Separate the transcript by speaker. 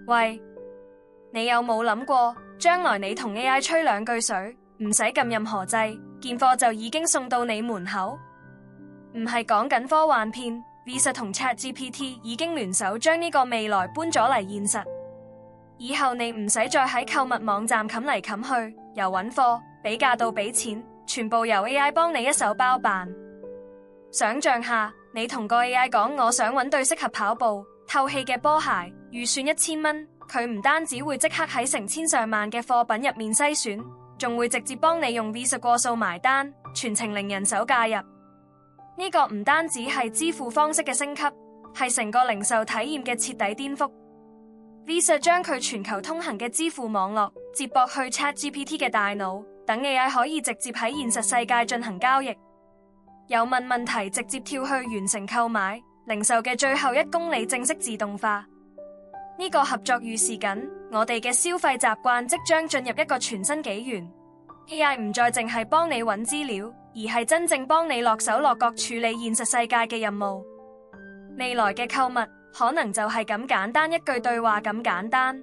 Speaker 1: 喂，你有冇諗過，將來你同 AI 吹兩句水，唔使撳任何掣，件貨就已經送到你門口？唔係講緊科幻片 ，Visa 同 ChatGPT 已經聯手將呢個未來搬咗嚟現實。以後你唔使再喺購物網站冚嚟冚去，由揾貨、比價到俾錢，全部由 AI 幫你一手包辦。想象下，你同個 AI 講我想揾對適合跑步、透氣嘅波鞋，預算1000蚊，佢唔單止會即刻喺成千上萬嘅貨品入面篩選，仲會直接幫你用 Visa 過數埋單，全程零人手介入。呢個唔單止係支付方式嘅升級，係成個零售體驗嘅徹底顛覆。Visa 將佢全球通行嘅支付網絡接駁去 ChatGPT 嘅大腦，等 AI 可以直接喺現實世界進行交易。有問題直接跳去完成購買，零售嘅最後1公里正式自動化。呢個合作預示緊我哋嘅消費習慣即將進入一個全新紀元。AI 唔再淨係幫你揾資料，而係真正幫你落手落腳處理現實世界嘅任務。未來嘅購物可能就係咁簡單，一句對話咁簡單。